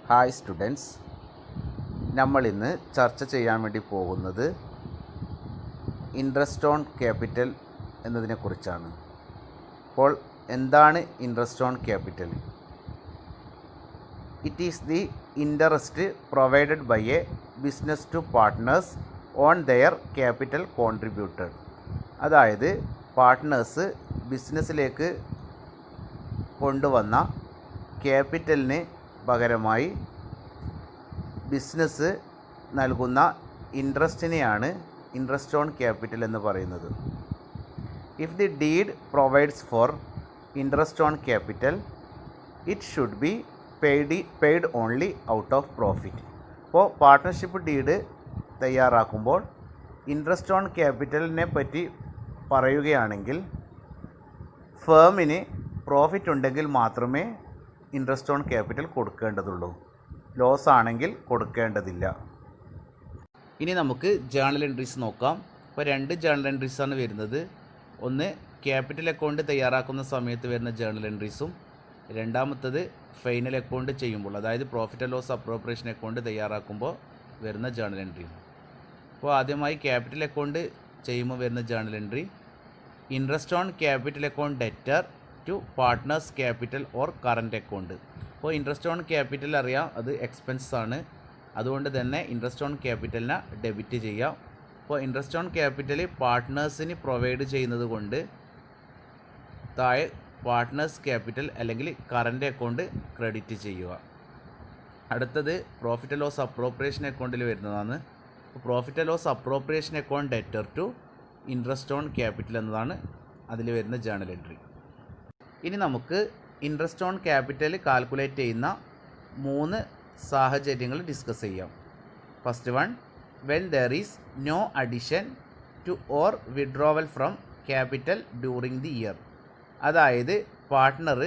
Hi students, നമ്മൾ ഇന്ന് ചർച്ച ചെയ്യാൻ വേണ്ടി പോകുന്നത് ഇൻട്രസ്റ്റ് ഓൺ ക്യാപിറ്റൽ എന്നതിനെക്കുറിച്ചാണ്. അപ്പോൾ എന്താണ് interest on capital? It is the interest provided by a business to partners on their capital contributed. അതായത് പാർട്ട്നേഴ്സ് ബിസിനസ്സിലേക്ക് കൊണ്ടുവന്ന ക്യാപിറ്റലിന് പകരമായി ബിസിനസ് നൽകുന്ന ഇൻട്രസ്റ്റിനെയാണ് ഇൻട്രസ്റ്റ് ഓൺ ക്യാപിറ്റൽ എന്ന് പറയുന്നത്. If the deed provides for interest on capital it should be paid only out of profit. അപ്പോൾ partnership deed തയ്യാറാക്കുമ്പോൾ interest on ക്യാപിറ്റലിനെ പറ്റി പറയുകയാണെങ്കിൽ ഫേമിന് പ്രോഫിറ്റ് ഉണ്ടെങ്കിൽ മാത്രമേ ഇൻട്രസ്റ്റ് ഓൺ ക്യാപിറ്റൽ കൊടുക്കേണ്ടതുള്ളൂ. ലോസ് ആണെങ്കിൽ കൊടുക്കേണ്ടതില്ല. ഇനി നമുക്ക് ജേണൽ എൻട്രീസ് നോക്കാം. ഇപ്പോൾ 2 ജേണൽ എൻട്രീസാണ് വരുന്നത്. ഒന്ന് ക്യാപിറ്റൽ അക്കൗണ്ട് തയ്യാറാക്കുന്ന സമയത്ത് വരുന്ന ജേണൽ എൻട്രീസും, രണ്ടാമത്തത് ഫൈനൽ അക്കൗണ്ട് ചെയ്യുമ്പോൾ, അതായത് profit and loss appropriation account തയ്യാറാക്കുമ്പോൾ വരുന്ന ജേണൽ എൻട്രി. അപ്പോൾ ആദ്യമായി ക്യാപിറ്റൽ അക്കൗണ്ട് ചെയ്യുമ്പോൾ വരുന്ന journal entry: interest on capital account debtor to partners capital or current account. അപ്പോൾ ഇൻട്രസ്റ്റ് ഓൺ ക്യാപിറ്റൽ അറിയാം, അത് എക്സ്പെൻസ് ആണ്. അതുകൊണ്ട് തന്നെ ഇൻട്രസ്റ്റ് ഓൺ ക്യാപിറ്റലിനെ ഡെബിറ്റ് ചെയ്യാം. അപ്പോൾ ഇൻട്രസ്റ്റ് ഓൺ ക്യാപിറ്റൽ പാർട്ട്നേഴ്സിന് പ്രൊവൈഡ് ചെയ്യുന്നത് കൊണ്ട് താഴെ പാർട്ട്നേഴ്സ് ക്യാപിറ്റൽ അല്ലെങ്കിൽ കറൻറ്റ് അക്കൗണ്ട് ക്രെഡിറ്റ് ചെയ്യുക. അടുത്തത് പ്രോഫിറ്റ് ആൻഡ് ലോസ് അപ്രോപ്രിയേഷൻ അക്കൗണ്ടിൽ വരുന്നതാണ്. Profit and loss appropriation account debtor to interest on capital എന്നതാണ് അതിൽ വരുന്ന ജേണൽ എൻട്രി. ഇനി നമുക്ക് ഇൻട്രസ്റ്റ് ഓൺ ക്യാപിറ്റൽ കാൽക്കുലേറ്റ് ചെയ്യുന്ന 3 സാഹചര്യങ്ങൾ ഡിസ്കസ് ചെയ്യാം. First one, when there is no addition to or withdrawal from capital during the year. അതായത് partner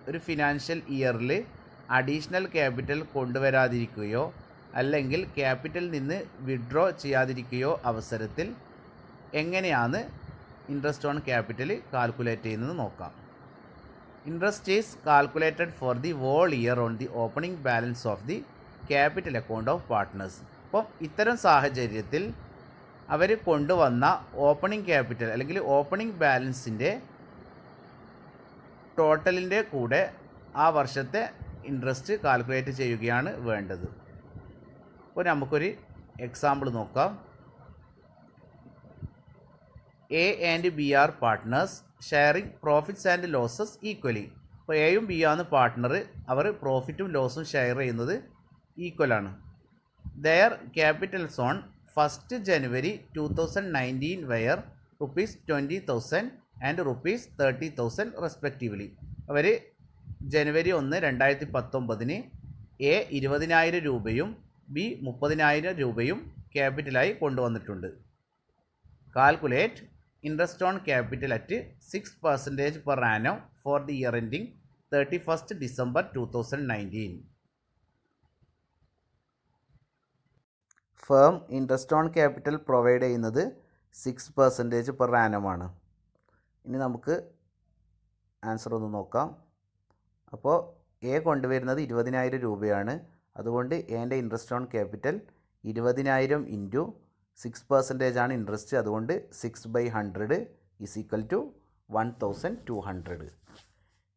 ഒരു ഫിനാൻഷ്യൽ ഇയറിൽ അഡീഷണൽ ക്യാപിറ്റൽ കൊണ്ടുവരാതിരിക്കുകയോ അല്ലെങ്കിൽ ക്യാപിറ്റലിൽ നിന്ന് വിഡ്രോ ചെയ്യാതിരിക്കുകയോ അവസരത്തിൽ എങ്ങനെയാണ് ഇൻട്രസ്റ്റ് ഓൺ ക്യാപിറ്റൽ കാൽക്കുലേറ്റ് ചെയ്യുന്നത് നോക്കാം. Interest is calculated for the whole year on the opening balance of the capital account of partners. അപ്പം ഇത്തരം സാഹചര്യത്തിൽ അവർ കൊണ്ടുവന്ന ഓപ്പണിംഗ് ക്യാപിറ്റൽ അല്ലെങ്കിൽ ഓപ്പണിംഗ് ബാലൻസിൻ്റെ ടോട്ടലിൻ്റെ കൂടെ ആ വർഷത്തെ ഇൻട്രസ്റ്റ് കാൽക്കുലേറ്റ് ചെയ്യുകയാണ് വേണ്ടത്. അപ്പോൾ നമുക്കൊരു എക്സാമ്പിൾ നോക്കാം. A and B are partners sharing profits and losses equally. അപ്പോൾ എയും ബി ആണ് പാർട്ട്ണർ, അവർ പ്രോഫിറ്റും ലോസും ഷെയർ ചെയ്യുന്നത് ഈക്വലാണ്. Their capitals on 1st January 2019 were ₹20,000 and ₹30,000 respectively. അവർ ജനുവരി 1, 2019 എ 20,000 രൂപയും ബി 30,000 രൂപയും ക്യാപിറ്റലായി കൊണ്ടുവന്നിട്ടുണ്ട്. Calculate interest on capital at 6% per annum for the year ending 31st December 2019. Firm interest on capital provide ചെയ്യുന്നത് 6% per annum ആണ്. ഇനി നമുക്ക് ആൻസർ ഒന്ന് നോക്കാം. അപ്പോൾ എ കൊണ്ടുവരുന്നത് 20,000 രൂപയാണ്. അതുകൊണ്ട് എൻ്റെ ഇൻട്രസ്റ്റ് ഓൺ ക്യാപിറ്റൽ 20,000 ഇൻറ്റു 6% ആണ് ഇൻട്രസ്റ്റ്. അതുകൊണ്ട് 6/100 ഈസ് ഈക്വൽ ടു 1,200.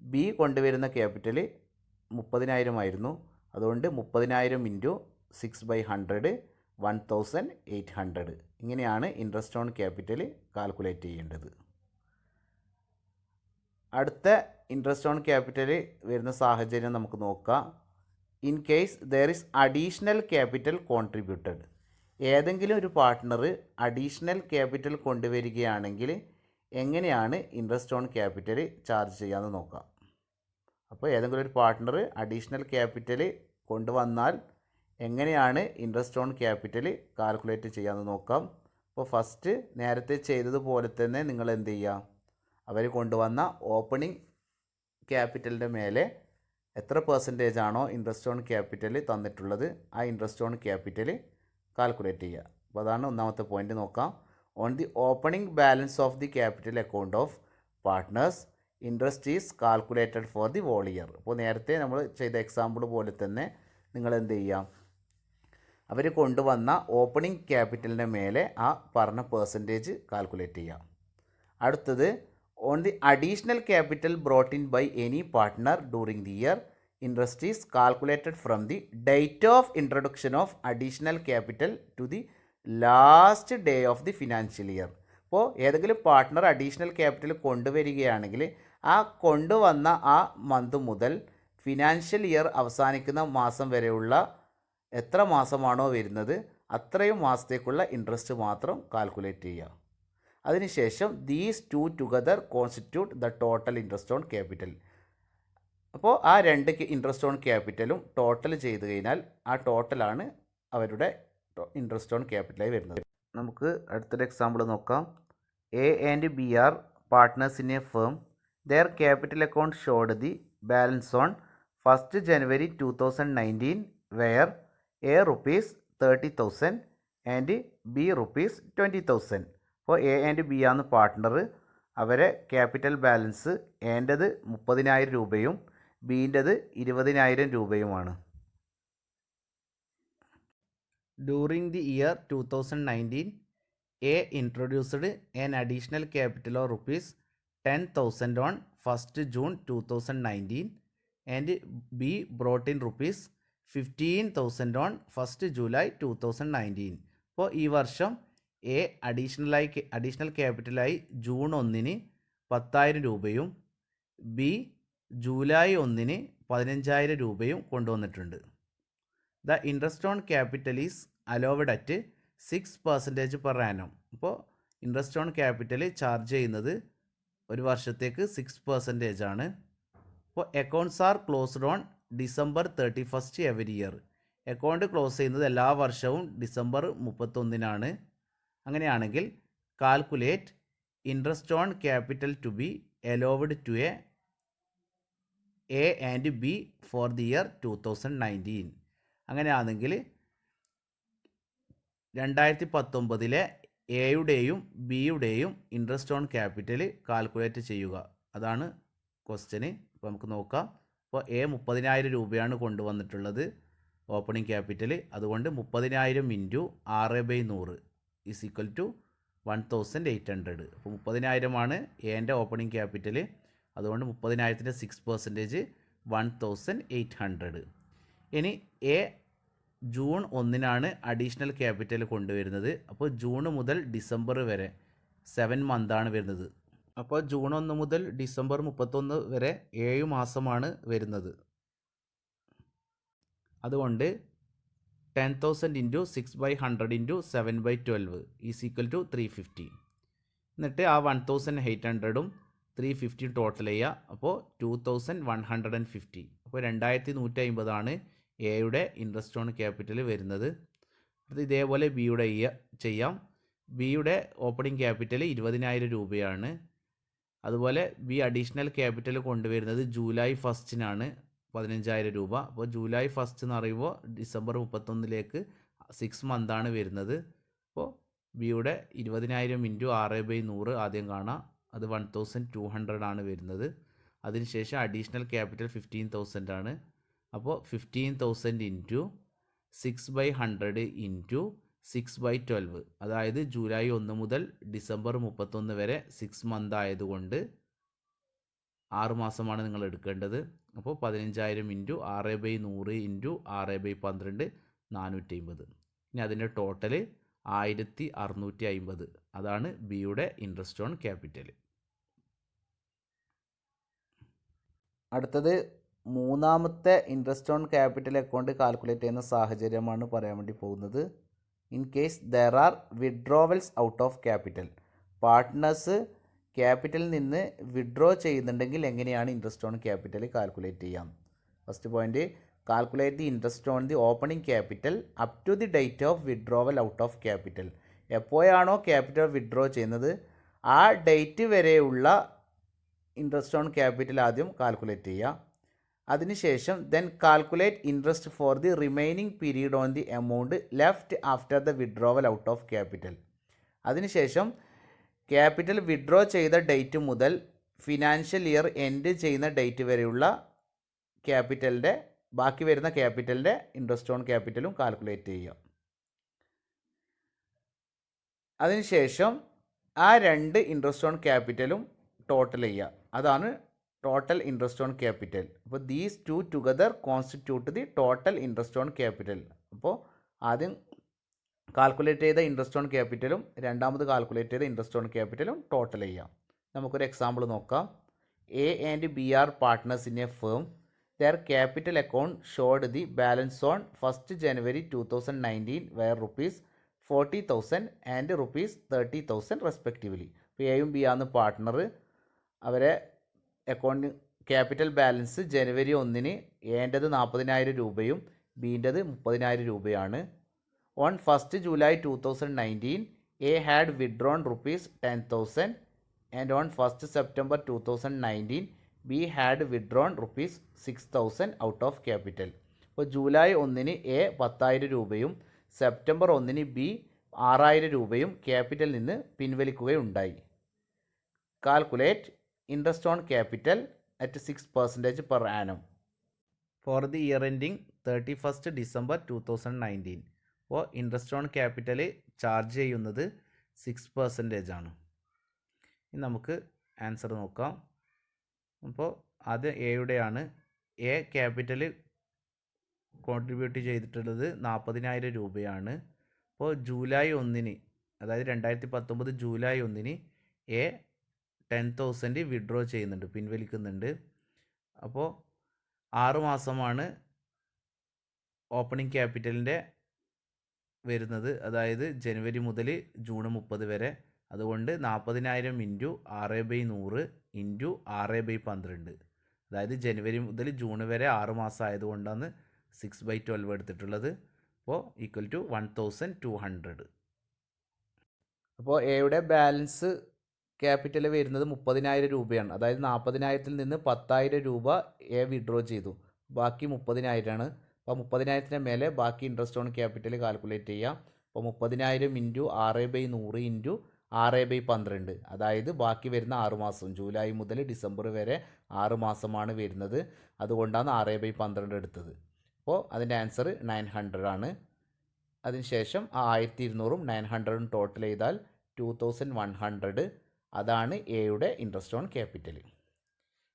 ബി കൊണ്ടുവരുന്ന ക്യാപിറ്റൽ 30,000 ആയിരുന്നു. അതുകൊണ്ട് 30,000 ഇൻറ്റു 6/100 1,800. ഇങ്ങനെയാണ് ഇൻട്രസ്റ്റ് ഓൺ ക്യാപിറ്റൽ കാൽക്കുലേറ്റ് ചെയ്യേണ്ടത്. അടുത്ത ഇൻട്രസ്റ്റ് ഓൺ ക്യാപിറ്റൽ വരുന്ന സാഹചര്യം നമുക്ക് നോക്കാം. In case there is additional capital contributed. ഏതെങ്കിലും ഒരു പാർട്ട്ണർ അഡീഷണൽ ക്യാപിറ്റൽ കൊണ്ടുവരികയാണെങ്കിൽ എങ്ങനെയാണ് ഇൻട്രസ്റ്റ് ഓൺ ക്യാപിറ്റൽ ചാർജ് ചെയ്യാമെന്ന് നോക്കാം. അപ്പോൾ ഏതെങ്കിലും ഒരു പാർട്ട്ണർ അഡീഷണൽ ക്യാപിറ്റൽ കൊണ്ടുവന്നാൽ എങ്ങനെയാണ് ഇൻട്രസ്റ്റ് ഓൺ ക്യാപിറ്റൽ കാൽക്കുലേറ്റ് ചെയ്യാമെന്ന് നോക്കാം. അപ്പോൾ ഫസ്റ്റ് നേരത്തെ ചെയ്തതുപോലെ തന്നെ നിങ്ങൾ എന്ത് ചെയ്യുക, അവർ കൊണ്ടുവന്ന ഓപ്പണിംഗ് ക്യാപിറ്റലിൻ്റെ മേലെ എത്ര പെർസെൻറ്റേജ് ആണോ ഇൻട്രസ്റ്റ് ഓൺ ക്യാപിറ്റൽ തന്നിട്ടുള്ളത് ആ ഇൻട്രസ്റ്റ് ഓൺ ക്യാപിറ്റൽ കാൽക്കുലേറ്റ് ചെയ്യുക. അപ്പോൾ അതാണ് ഒന്നാമത്തെ പോയിൻ്റ്. നോക്കാം. On the opening balance of the capital account of partners interest is calculated for the whole year. അപ്പോൾ നേരത്തെ നമ്മൾ ചെയ്ത എക്സാമ്പിൾ പോലെ തന്നെ നിങ്ങൾ എന്ത് ചെയ്യാം, അവർ കൊണ്ടുവന്ന ഓപ്പണിംഗ് ക്യാപിറ്റലിൻ്റെ മേലെ ആ പറഞ്ഞ പെർസെൻറ്റേജ് കാൽക്കുലേറ്റ് ചെയ്യാം. അടുത്തത്, on the additional capital brought in by any partner during the year, interest is calculated from the date of introduction of additional capital to the last day of the financial year. അപ്പോൾ ഏതെങ്കിലും partner additional capital കൊണ്ടുവരികയാണെങ്കിൽ ആ കൊണ്ടുവന്ന ആ month മുതൽ financial year അവസാനിക്കുന്ന മാസം വരെയുള്ള എത്ര മാസമാണോ വരുന്നത് അത്രയും മാസത്തേക്കുള്ള ഇൻട്രസ്റ്റ് മാത്രം കാൽക്കുലേറ്റ് ചെയ്യുക. അതിനുശേഷം these two together constitute the total interest on capital. അപ്പോൾ ആ രണ്ട് ഇൻട്രസ്റ്റ് ഓൺ ക്യാപിറ്റലും ടോട്ടൽ ചെയ്ത് കഴിഞ്ഞാൽ ആ ടോട്ടലാണ് അവരുടെ ഇൻട്രസ്റ്റ് ഓൺ ക്യാപിറ്റലായി വരുന്നത്. നമുക്ക് അടുത്തൊരു എക്സാമ്പിൾ നോക്കാം. A and B are partners in a firm. Their capital account showed the balance on 1st January 2019 were A rupees 30,000 and B rupees 20,000. അപ്പോൾ എ ആൻഡ് ബി ആണ് പാർട്ട്ണർ. അവരെ ക്യാപിറ്റൽ ബാലൻസ് എൻ്റെത് 30,000 രൂപയും ബീൻ്റെത് 20,000 രൂപയുമാണ്. During the year 2019, A introduced an additional capital of rupees 10,000 on 1st June 2019 and B brought in rupees 15,000 on 1st July 2019. അപ്പോൾ ഈ വർഷം A additional ക്യാപിറ്റലായി June 1 10,000 രൂപയും ബി ജൂലൈ 1 15,000 രൂപയും കൊണ്ടുവന്നിട്ടുണ്ട്. The interest on capital is allowed at 6% per annum. അപ്പോൾ interest on capital charge ചെയ്യുന്നത് ഒരു വർഷത്തേക്ക് 6% ആണ്. അപ്പോൾ accounts are closed on December 31st every year. Account close ചെയ്യുന്നത് എല്ലാ വർഷവും ഡിസംബർ 31-നാണ്. അങ്ങനെയാണെങ്കിൽ calculate interest on capital to be allowed to A and B for the year 2019. അങ്ങനെയാണെങ്കിൽ 2019 എയുടെയും ബിയുടെയും ഇൻട്രസ്റ്റ് ഓൺ ക്യാപിറ്റൽ കാൽക്കുലേറ്റ് ചെയ്യുക. അതാണ് ക്വസ്റ്റ്യന്. അപ്പോൾ നമുക്ക് നോക്കാം. അപ്പോൾ എ 30,000 രൂപയാണ് കൊണ്ടുവന്നിട്ടുള്ളത് ഓപ്പണിംഗ് ക്യാപിറ്റൽ. അതുകൊണ്ട് 30,000 ഇൻറ്റു 6/100 ഈസ് ഈക്വൽ ടു 1,800. അപ്പോൾ 30,000 എൻ്റെ ഓപ്പണിംഗ് ക്യാപിറ്റൽ. അതുകൊണ്ട് 30,000ൻ്റെ 6% 1,800. ഇനി എ ജൂൺ 1 അഡീഷണൽ ക്യാപിറ്റൽ കൊണ്ടുവരുന്നത്. അപ്പോൾ ജൂൺ മുതൽ ഡിസംബർ വരെ 7 മന്താണ് വരുന്നത്. അപ്പോൾ ജൂൺ 1 മുതൽ ഡിസംബർ 31 വരെ 7 മാസമാണ് വരുന്നത്. അതുകൊണ്ട് 10,000 into 6/100 into 7/12 is equal to 350. എന്നിട്ട് ആ 1,800ഉം 350 ടോട്ടൽ ചെയ്യുക. അപ്പോൾ 2,150. അപ്പോൾ 2,150 എയുടെ ഇൻട്രസ്റ്റ് ഓൺ ക്യാപിറ്റൽ വരുന്നത്. അത് ഇതേപോലെ ബിയുടെ ചെയ്യാം. ബിയുടെ ഓപ്പണിംഗ് ക്യാപിറ്റൽ 20,000 രൂപയാണ്. അതുപോലെ ബി അഡീഷണൽ ക്യാപിറ്റൽ കൊണ്ടുവരുന്നത് ജൂലൈ 1-നാണ് 15,000 രൂപ. അപ്പോൾ ജൂലൈ 1 എന്ന് പറയുമ്പോൾ ഡിസംബർ 31 6 മന്താണ് വരുന്നത്. അപ്പോൾ ബിയുടെ 20,000 ഇൻറ്റു 6/100 ആദ്യം കാണാം. അത് 1,200 ആണ് വരുന്നത്. അതിനുശേഷം അഡീഷണൽ ക്യാപിറ്റൽ 15,000 ആണ്. അപ്പോൾ 15,000 ഇൻറ്റു 6/100 ഇൻറ്റു 6/12, അതായത് ജൂലൈ 1 മുതൽ ഡിസംബർ 31 വരെ 6 മന്ത് ആയതുകൊണ്ട് 6 മാസമാണ് നിങ്ങൾ എടുക്കേണ്ടത്. അപ്പോൾ 15,000 ഇൻറ്റു 6/100 ഇൻറ്റു 6/12 450. ഇനി അതിൻ്റെ ടോട്ടൽ 1,650. അതാണ് ബിയുടെ ഇൻട്രസ്റ്റ് ഓൺ ക്യാപിറ്റൽ. അടുത്തത് മൂന്നാമത്തെ interest on capital account calculate ചെയ്യുന്ന സാഹചര്യമാണ് പറയാൻ വേണ്ടി പോകുന്നത്. In case there are withdrawals out of capital. Partners ക്യാപിറ്റലിൽ നിന്ന് വിഡ്രോ ചെയ്യുന്നുണ്ടെങ്കിൽ എങ്ങനെയാണ് ഇൻട്രസ്റ്റ് ഓൺ ക്യാപിറ്റൽ കാൽക്കുലേറ്റ് ചെയ്യാം? First point, calculate the interest on the opening capital up to the date of withdrawal out of capital. എപ്പോഴാണോ capital withdraw ചെയ്യുന്നത് ആ date വരെയുള്ള interest on capital ആദ്യം കാൽക്കുലേറ്റ് ചെയ്യുക. അതിനുശേഷം then calculate interest for the remaining period on the amount left after the withdrawal out of capital. അതിനുശേഷം capital withdraw ചെയ്ത date മുതൽ ഫിനാൻഷ്യൽ ഇയർ എൻഡ് ചെയ്യുന്ന ഡേറ്റ് വരെയുള്ള ക്യാപിറ്റലിൻ്റെ ബാക്കി വരുന്ന ക്യാപിറ്റലിൻ്റെ ഇൻട്രസ്റ്റ് ഓൺ ക്യാപിറ്റലും കാൽക്കുലേറ്റ് ചെയ്യുക. അതിനുശേഷം ആ രണ്ട് ഇൻട്രസ്റ്റ് ഓൺ ക്യാപിറ്റലും ടോട്ടൽ ചെയ്യുക. അതാണ് ടോട്ടൽ ഇൻട്രസ്റ്റ് ഓൺ ക്യാപിറ്റൽ. അപ്പോൾ these two together constitute the total interest on capital. അപ്പോൾ ആദ്യം കാൽക്കുലേറ്റ് ചെയ്ത ഇൻട്രസ്റ്റ് ഓൺ ക്യാപിറ്റലും രണ്ടാമത് കാൽക്കുലേറ്റ് ചെയ്ത ഇൻട്രസ്റ്റ് ഓൺ ക്യാപിറ്റലും ടോട്ടൽ ചെയ്യാം. നമുക്കൊരു എക്സാമ്പിൾ നോക്കാം. A and B are partners in a firm. Their capital account showed the balance on 1st January 2019 were rupees 40,000 and rupees 30,000 respectively. ഇപ്പോൾ എയും ബി ആണ് partner. അവരെ account capital balance ജനുവരി 1 എൻ്റെത് 40,000 രൂപയും ബീൻ്റെത് 30,000 രൂപയാണ്. On 1st July 2019 A had withdrawn rupees 10,000 and on 1st September 2019 B had withdrawn rupees 6,000 out of capital. ഇപ്പോൾ ജൂലൈ 1 എ 10,000 രൂപയും സെപ്റ്റംബർ 1 ബി 6,000 രൂപയും ക്യാപിറ്റലിൽ നിന്ന് പിൻവലിക്കുകയുണ്ടായി. Calculate interest on capital at 6% per annum for the year ending 31st December 2019. അപ്പോൾ interest on capital charge ചെയ്യുന്നത് 6% ആണ്. ഇനി നമുക്ക് ആൻസർ നോക്കാം. അപ്പോൾ അത് എയുടെയാണ്. എ ക്യാപിറ്റൽ കോൺട്രിബ്യൂട്ട് ചെയ്തിട്ടുള്ളത് 40,000 രൂപയാണ്. അപ്പോൾ ജൂലൈ 1 അതായത് 2019 ജൂലൈ 1 എ 10,000 വിഡ്രോ ചെയ്യുന്നുണ്ട്, പിൻവലിക്കുന്നുണ്ട്. അപ്പോൾ 6 മാസമാണ് ഓപ്പണിംഗ് ക്യാപിറ്റലിൻ്റെ വരുന്നത്, അതായത് ജനുവരി മുതൽ ജൂൺ 30 വരെ. അതുകൊണ്ട് 40,000 ഇൻറ്റു 6/100 ഇൻറ്റു 6/12, അതായത് ജനുവരി മുതൽ ജൂൺ വരെ 6 മാസം ആയതുകൊണ്ടാണ് 6/12 എടുത്തിട്ടുള്ളത്. അപ്പോൾ ഈക്വൽ ടു 1,200. അപ്പോൾ എയുടെ ബാലൻസ് ക്യാപിറ്റൽ വരുന്നത് 30,000 രൂപയാണ്. അതായത് 40,000 നിന്ന് 10,000 രൂപ എ വിഡ്രോ ചെയ്തു, ബാക്കി 30,000 ആണ്. അപ്പോൾ 30,000 മേലെ ബാക്കി ഇൻട്രസ്റ്റ് ഓൺ ക്യാപിറ്റൽ കാൽക്കുലേറ്റ് ചെയ്യാം. അപ്പോൾ 30,000 ഇൻറ്റു 6/100 ഇൻറ്റു 6/12, അതായത് ബാക്കി വരുന്ന 6 മാസം ജൂലൈ മുതൽ ഡിസംബർ വരെ 6 മാസമാണ് വരുന്നത്. അതുകൊണ്ടാണ് 6/12 എടുത്തത്. അപ്പോൾ അതിൻ്റെ ആൻസർ 900 ആണ്. അതിനുശേഷം ആ 1200ഉം 900ഉം ടോട്ടൽ ചെയ്താൽ 2100. അതാണ് എയുടെ ഇൻട്രസ്റ്റ് ഓൺ ക്യാപിറ്റൽ.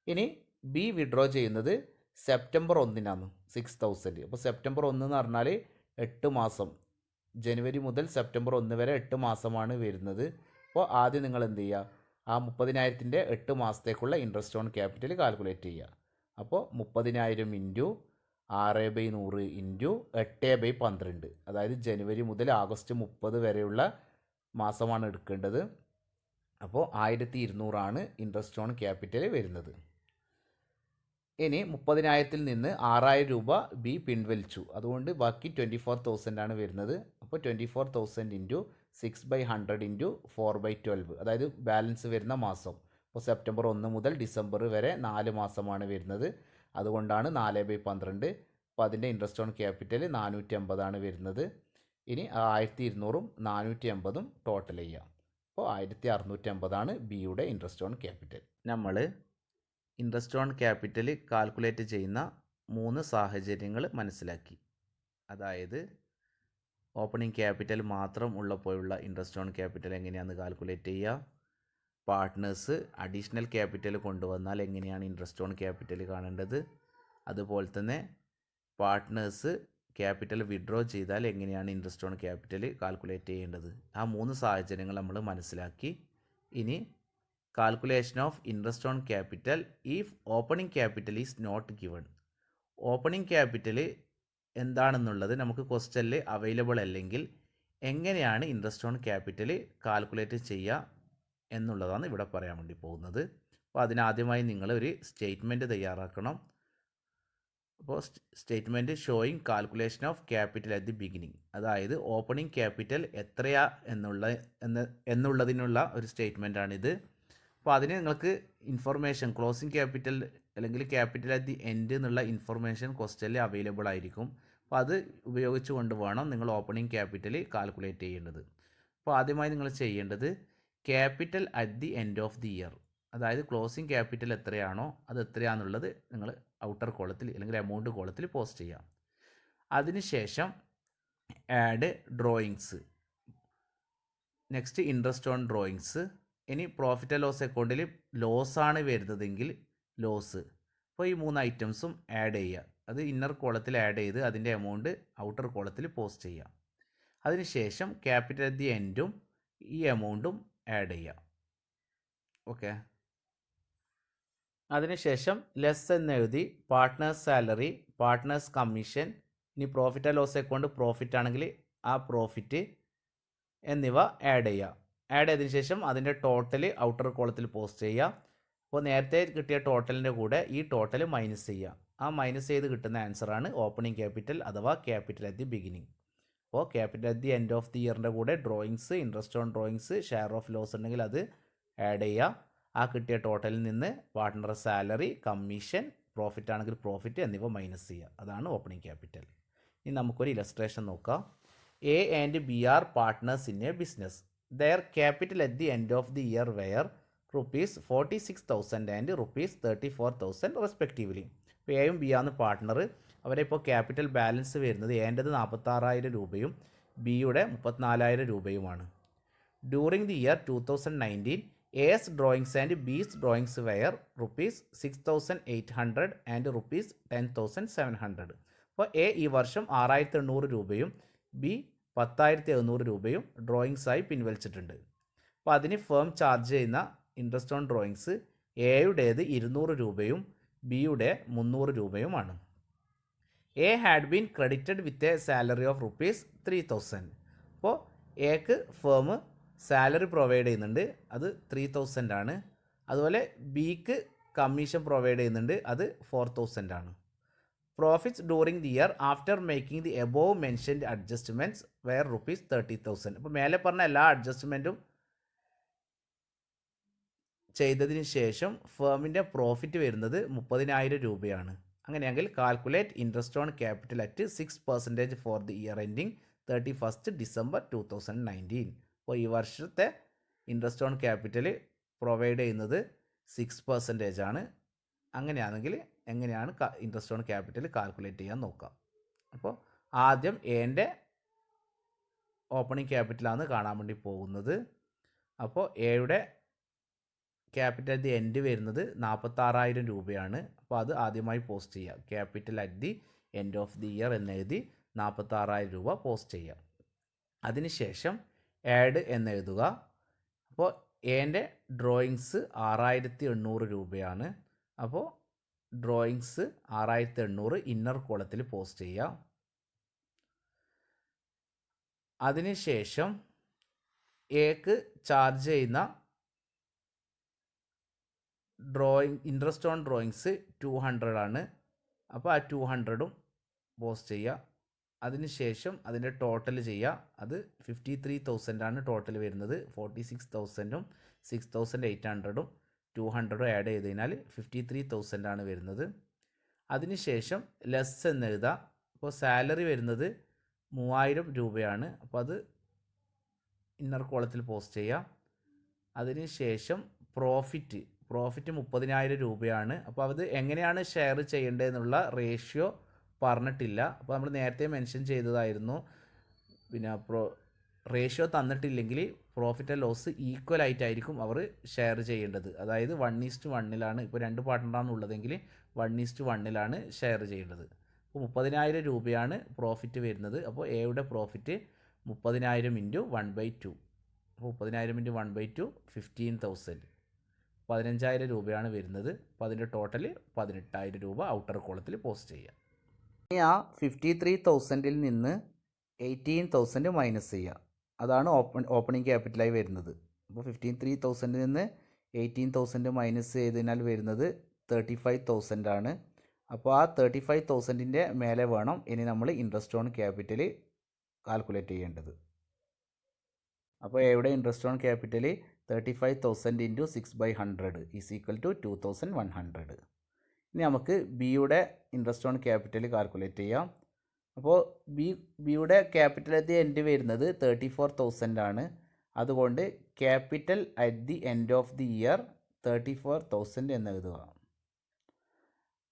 ഇനി ബി വിഡ്രോ ചെയ്യുന്നത് സെപ്റ്റംബർ 1 6,000. അപ്പോൾ സെപ്റ്റംബർ 1 എന്ന് പറഞ്ഞാൽ 8 മാസം, ജനുവരി മുതൽ സെപ്റ്റംബർ 1 വരെ 8 മാസമാണ് വരുന്നത്. അപ്പോൾ ആദ്യം നിങ്ങൾ എന്ത് ചെയ്യുക, ആ 30,000ൻ്റെ 8 മാസത്തേക്കുള്ള ഇൻട്രസ്റ്റ് ഓൺ ക്യാപിറ്റൽ കാൽക്കുലേറ്റ് ചെയ്യുക. അപ്പോൾ 30,000 ഇൻറ്റു 6/100 ഇൻറ്റു 8/12, അതായത് ജനുവരി മുതൽ ആഗസ്റ്റ് 30 വരെയുള്ള മാസമാണ് എടുക്കേണ്ടത്. അപ്പോൾ 1200 ഇൻട്രസ്റ്റ് ഓൺ ക്യാപിറ്റൽ വരുന്നത്. ഇനി 30,000 നിന്ന് 6,000 രൂപ ബി പിൻവലിച്ചു, അതുകൊണ്ട് ബാക്കി 24,000 വരുന്നത്. അപ്പോൾ 24,000 ഇൻറ്റു 6/100 ഇൻറ്റു 4/12, അതായത് ബാലൻസ് വരുന്ന മാസം. അപ്പോൾ സെപ്റ്റംബർ 1 മുതൽ ഡിസംബർ വരെ 4 മാസമാണ് വരുന്നത്, അതുകൊണ്ടാണ് 4/12. അപ്പോൾ അതിൻ്റെ ഇൻട്രസ്റ്റ് ഓൺ ക്യാപിറ്റൽ 450 വരുന്നത്. ഇനി 1200ഉം 450ഉം ടോട്ടൽ ചെയ്യാം. അപ്പോൾ 1650 ബിയുടെ ഇൻട്രസ്റ്റ് ഓൺ ക്യാപിറ്റൽ. നമ്മൾ ഇൻട്രസ്റ്റ് ഓൺ ക്യാപിറ്റൽ കാൽക്കുലേറ്റ് ചെയ്യുന്ന 3 സാഹചര്യങ്ങൾ മനസ്സിലാക്കി. അതായത് ഓപ്പണിംഗ് ക്യാപിറ്റൽ മാത്രം ഉള്ളപ്പോഴുള്ള ഇൻട്രസ്റ്റ് ഓൺ ക്യാപിറ്റൽ എങ്ങനെയാണെന്ന് കാൽക്കുലേറ്റ് ചെയ്യുക, പാർട്ട്നേഴ്സ് അഡീഷണൽ ക്യാപിറ്റൽ കൊണ്ടുവന്നാൽ എങ്ങനെയാണ് ഇൻട്രസ്റ്റ് ഓൺ ക്യാപിറ്റൽ കാണേണ്ടത്, അതുപോലെ തന്നെ പാർട്ട്നേഴ്സ് ക്യാപിറ്റൽ വിഡ്രോ ചെയ്താൽ എങ്ങനെയാണ് ഇൻട്രസ്റ്റ് ഓൺ ക്യാപിറ്റൽ കാൽക്കുലേറ്റ് ചെയ്യേണ്ടത്. ആ 3 സാഹചര്യങ്ങൾ നമ്മൾ മനസ്സിലാക്കി. ഇനി calculation of interest on capital if opening capital is not given. Opening capital എന്താണെന്നുള്ളത് നമുക്ക് ക്വസ്റ്റ്യനിൽ അവൈലബിൾ അല്ലെങ്കിൽ എങ്ങനെയാണ് ഇൻട്രസ്റ്റ് ഓൺ ക്യാപിറ്റൽ കാൽക്കുലേറ്റ് ചെയ്യുക എന്നുള്ളതാണ് ഇവിടെ പറയാൻ വേണ്ടി പോകുന്നത്. അപ്പോൾ അതിനാദ്യമായി നിങ്ങൾ ഒരു സ്റ്റേറ്റ്മെൻറ്റ് തയ്യാറാക്കണം. അപ്പോൾ statement showing calculation of capital at the beginning, അതായത് ഓപ്പണിംഗ് ക്യാപിറ്റൽ എത്രയാ എന്നുള്ളതിനുള്ള ഒരു സ്റ്റേറ്റ്മെൻറ്റാണിത്. അപ്പോൾ അതിന് നിങ്ങൾക്ക് ഇൻഫർമേഷൻ ക്ലോസിംഗ് ക്യാപിറ്റൽ അല്ലെങ്കിൽ ക്യാപിറ്റൽ അറ്റ് ദി എൻഡ് എന്നുള്ള ഇൻഫർമേഷൻ ക്വസ്റ്റ്യനിൽ അവൈലബിൾ ആയിരിക്കും. അപ്പോൾ അത് ഉപയോഗിച്ച് കൊണ്ട് വേണം നിങ്ങൾ ഓപ്പണിംഗ് ക്യാപിറ്റൽ കാൽക്കുലേറ്റ് ചെയ്യേണ്ടത്. അപ്പോൾ ആദ്യമായി നിങ്ങൾ ചെയ്യേണ്ടത് capital at the end of the year, അതായത് ക്ലോസിംഗ് ക്യാപിറ്റൽ എത്രയാണോ അത് എത്രയാണെന്നുള്ളത് നിങ്ങൾ ഔട്ടർ കോളത്തിൽ അല്ലെങ്കിൽ എമൗണ്ട് കോളത്തിൽ പോസ്റ്റ് ചെയ്യാം. അതിനുശേഷം add drawings, next interest on drawings. ഇനി പ്രോഫിറ്റ് ആൻഡ് ലോസ് അക്കൗണ്ടിൽ ലോസാണ് വരുന്നതെങ്കിൽ ലോസ്. അപ്പോൾ ഈ 3 ഐറ്റംസും ആഡ് ചെയ്യുക. അത് ഇന്നർ കോളത്തിൽ ആഡ് ചെയ്ത് അതിൻ്റെ എമൗണ്ട് ഔട്ടർ കോളത്തിൽ പോസ്റ്റ് ചെയ്യാം. അതിനുശേഷം ക്യാപിറ്റൽ അറ്റ് ദി എൻഡും ഈ എമൗണ്ടും ആഡ് ചെയ്യാം. ഓക്കെ. അതിനുശേഷം ലെസ് എന്ന് എഴുതി പാർട്ട്നേഴ്സ് സാലറി, പാർട്ട്നേഴ്സ് കമ്മീഷൻ, ഇനി profit and loss account profit ആണെങ്കിൽ ആ പ്രോഫിറ്റ് എന്നിവ ആഡ് ചെയ്യുക. ആഡ് ചെയ്തതിന് ശേഷം അതിൻ്റെ ടോട്ടൽ ഔട്ടർ കോളത്തിൽ പോസ്റ്റ് ചെയ്യുക. അപ്പോൾ നേരത്തെ കിട്ടിയ ടോട്ടലിൻ്റെ കൂടെ ഈ ടോട്ടൽ മൈനസ് ചെയ്യുക. ആ മൈനസ് ചെയ്ത് കിട്ടുന്ന ആൻസറാണ് ഓപ്പണിംഗ് ക്യാപിറ്റൽ അഥവാ ക്യാപിറ്റൽ അറ്റ് ദി ബിഗിനിങ്. അപ്പോൾ capital at the end of the ഇയറിൻ്റെ കൂടെ drawings, interest on drawings, share of loss ഉണ്ടെങ്കിൽ അത് ആഡ് ചെയ്യുക. ആ കിട്ടിയ ടോട്ടലിൽ നിന്ന് പാർട്ട്ണർ സാലറി, കമ്മീഷൻ, പ്രോഫിറ്റ് ആണെങ്കിൽ പ്രോഫിറ്റ് എന്നിവ മൈനസ് ചെയ്യുക. അതാണ് ഓപ്പണിംഗ് ക്യാപിറ്റൽ. ഇനി നമുക്കൊരു ഇലസ്ട്രേഷൻ നോക്കാം. A and B are partners in a business. Their capital at the end of the year were ₹46,000 and ₹34,000 respectively. ഇപ്പോൾ എയും ബി ആണ് പാർട്ട്ണർ. അവരെ ഇപ്പോൾ ക്യാപിറ്റൽ ബാലൻസ് വരുന്നത് എൻ്റെത് 46,000 രൂപയും ബിയുടെ 34,000 രൂപയുമാണ്. During the year 2019 A's drawings and B's drawings were ₹6,800 and ₹10,700. അപ്പോൾ എ ഈ വർഷം 6,800 രൂപയും ബി 10,700 രൂപയും ഡ്രോയിങ്സായി പിൻവലിച്ചിട്ടുണ്ട്. അപ്പോൾ അതിന് ഫേം ചാർജ് ചെയ്യുന്ന ഇൻട്രസ്റ്റ് ഓൺ ഡ്രോയിങ്സ് എയുടേത് 200 രൂപയും ബിയുടെ 300 രൂപയുമാണ്. A had been credited with a salary of ₹3,000. അപ്പോൾ എക്ക് ഫേം സാലറി പ്രൊവൈഡ് ചെയ്യുന്നുണ്ട്, അത് 3,000 ആണ്. അതുപോലെ ബിക്ക് കമ്മീഷൻ പ്രൊവൈഡ് ചെയ്യുന്നുണ്ട്, അത് 4,000 ആണ്. Profits during the year after making the above mentioned adjustments were ₹30,000. അപ്പോൾ മേലെ പറഞ്ഞ എല്ലാ അഡ്ജസ്റ്റ്മെൻറ്റും ചെയ്തതിന് ശേഷം ഫേമിൻ്റെ പ്രോഫിറ്റ് വരുന്നത് 30,000 രൂപയാണ്. അങ്ങനെയെങ്കിൽ calculate interest on capital at 6% four the year ending 31st December 2019. അപ്പോൾ ഈ വർഷത്തെ ഇൻട്രസ്റ്റ് ഓൺ ക്യാപിറ്റൽ പ്രൊവൈഡ് ചെയ്യുന്നത് 6% ആണ്. അങ്ങനെയാണെങ്കിൽ എങ്ങനെയാണ് ഇൻട്രസ്റ്റ് ഓൺ ക്യാപിറ്റൽ കാൽക്കുലേറ്റ് ചെയ്യാൻ നോക്കാം. അപ്പോൾ ആദ്യം എൻ്റെ ഓപ്പണിംഗ് ക്യാപിറ്റലാണ് കാണാൻ വേണ്ടി പോകുന്നത്. അപ്പോൾ എയുടെ ക്യാപിറ്റൽ അറ്റ് ദി എൻഡ് വരുന്നത് 46,000 രൂപയാണ്. അപ്പോൾ അത് ആദ്യമായി പോസ്റ്റ് ചെയ്യുക. Capital at the end of the year എന്നെഴുതി 46,000 രൂപ പോസ്റ്റ് ചെയ്യുക. അതിനുശേഷം ആഡ് എന്നെഴുതുക. അപ്പോൾ എൻ്റെ ഡ്രോയിങ്സ് 6,800 രൂപയാണ്. അപ്പോൾ ഡ്രോയിങ്സ് 6,800 ഇന്നർ കോളത്തിൽ പോസ്റ്റ് ചെയ്യുക. അതിനുശേഷം എക്ക് ചാർജ് ചെയ്യുന്ന ഇൻട്രസ്റ്റ് ഓൺ ഡ്രോയിങ്സ് 200 ആണ്. അപ്പോൾ ആ 200ഉം പോസ്റ്റ് ചെയ്യുക. അതിനുശേഷം അതിൻ്റെ ടോട്ടൽ ചെയ്യുക. അത് 53,000 ആണ് ടോട്ടൽ വരുന്നത്. 46,000ഉം 6,800ഉം 200ഉം ആഡ് ചെയ്ത് കഴിഞ്ഞാൽ 53,000 ആണ് വരുന്നത്. അതിനുശേഷം ലെസ് എന്ന് എഴുതുക. അപ്പോൾ സാലറി വരുന്നത് 3,000 രൂപയാണ്. അപ്പോൾ അത് ഇന്നർ കോളത്തിൽ പോസ്റ്റ് ചെയ്യുക. അതിനുശേഷം പ്രോഫിറ്റ് 30,000 രൂപയാണ്. അപ്പോൾ അത് എങ്ങനെയാണ് ഷെയർ ചെയ്യേണ്ടതെന്നുള്ള റേഷ്യോ പറഞ്ഞിട്ടില്ല. അപ്പോൾ നമ്മൾ നേരത്തെ മെൻഷൻ ചെയ്തതായിരുന്നു. പിന്നെ റേഷ്യോ തന്നിട്ടില്ലെങ്കിൽ പ്രോഫിറ്റ് ആൻഡ് ലോസ് ഈക്വൽ ആയിട്ടായിരിക്കും അവർ ഷെയർ ചെയ്യേണ്ടത്. അതായത് 1:1 ഇപ്പോൾ 2 പാർട്ട്ണറാണ് ഉള്ളതെങ്കിൽ 1:1 ഷെയർ ചെയ്യേണ്ടത്. അപ്പോൾ 30,000 രൂപയാണ് പ്രോഫിറ്റ് വരുന്നത്. അപ്പോൾ എയുടെ പ്രോഫിറ്റ് 30,000 × 1/2. അപ്പോൾ 30,000 × 1/2 15,000, 15,000 രൂപയാണ് വരുന്നത്. അപ്പോൾ അതിൻ്റെ ടോട്ടൽ 18,000 രൂപ ഔട്ടർ കോളത്തിൽ പോസ്റ്റ് ചെയ്യുക. ഇനി ആ 53,000ൽ നിന്ന് 18,000 മൈനസ് ചെയ്യുക. അതാണ് ഓപ്പണിംഗ് ക്യാപിറ്റലായി വരുന്നത്. അപ്പോൾ 53,000ൽ നിന്ന് 18,000 മൈനസ് ചെയ്തതിനാൽ വരുന്നത് 35,000 ആണ്. അപ്പോൾ ആ 35,000ൻ്റെ മേലെ വേണം ഇനി നമ്മൾ ഇൻട്രസ്റ്റ് ഓൺ ക്യാപിറ്റൽ കാൽക്കുലേറ്റ് ചെയ്യേണ്ടത്. അപ്പോൾ എവിടെ ഇൻട്രസ്റ്റ് ഓൺ ക്യാപിറ്റൽ 35,000 × 6/100 = 2,100. ഇനി നമുക്ക് ബിയുടെ ഇൻട്രസ്റ്റ് ഓൺ ക്യാപിറ്റൽ കാൽക്കുലേറ്റ് ചെയ്യാം. അപ്പോൾ ബിയുടെ ക്യാപിറ്റൽ അറ്റ് ദി എൻഡ് വരുന്നത് 34,000 ആണ്. അതുകൊണ്ട് capital at the end of the year 34,000 എന്ന് എഴുതുക.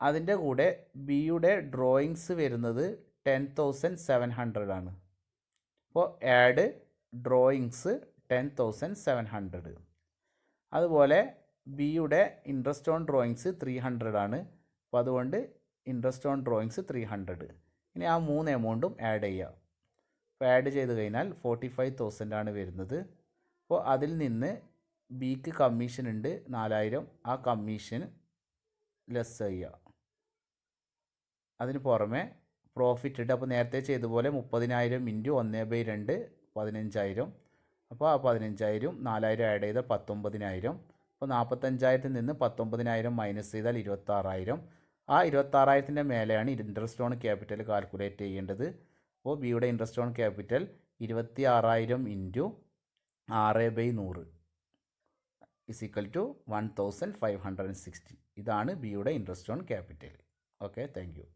അതിൻ്റെ കൂടെ ബിയുടെ ഡ്രോയിങ്സ് വരുന്നത് 10,700 ആണ്. അപ്പോൾ ആഡ് ഡ്രോയിങ്സ് 10,700. അതുപോലെ ബിയുടെ ഇൻട്രസ്റ്റ് ഓൺ ഡ്രോയിങ്സ് 300 ആണ്. അപ്പോൾ അതുകൊണ്ട് ഇൻട്രസ്റ്റ് ഓൺ ഡ്രോയിങ്സ് 300. ഇനി ആ 3 എമൗണ്ടും ആഡ് ചെയ്യുക. അപ്പോൾ ആഡ് ചെയ്ത് കഴിഞ്ഞാൽ 45,000 ആണ് വരുന്നത്. അപ്പോൾ അതിൽ നിന്ന് ബിക്ക് കമ്മീഷൻ ഉണ്ട് 4,000. ആ കമ്മീഷൻ ലെസ് ചെയ്യുക. അതിന് പുറമെ പ്രോഫിറ്റ് ഉണ്ട്. അപ്പോൾ നേരത്തെ ചെയ്ത പോലെ 30,000 ഇൻറ്റു 1/2 15,000. അപ്പോൾ ആ 15,000 4,000 ആഡ് ചെയ്താൽ 19,000. അപ്പോൾ 45,000 നിന്ന് 19,000 മൈനസ് ചെയ്താൽ 26,000. ആ 26,000 മേലെയാണ് ഇൻട്രസ്റ്റ് ഓൺ ക്യാപിറ്റൽ കാൽക്കുലേറ്റ് ചെയ്യേണ്ടത്. അപ്പോൾ ബിയുടെ ഇൻട്രസ്റ്റ് ഓൺ ക്യാപിറ്റൽ 26,000 ഇൻറ്റു 6/100 = 1,560. ഇതാണ് ബിയുടെ interest on capital. Okay, thank you.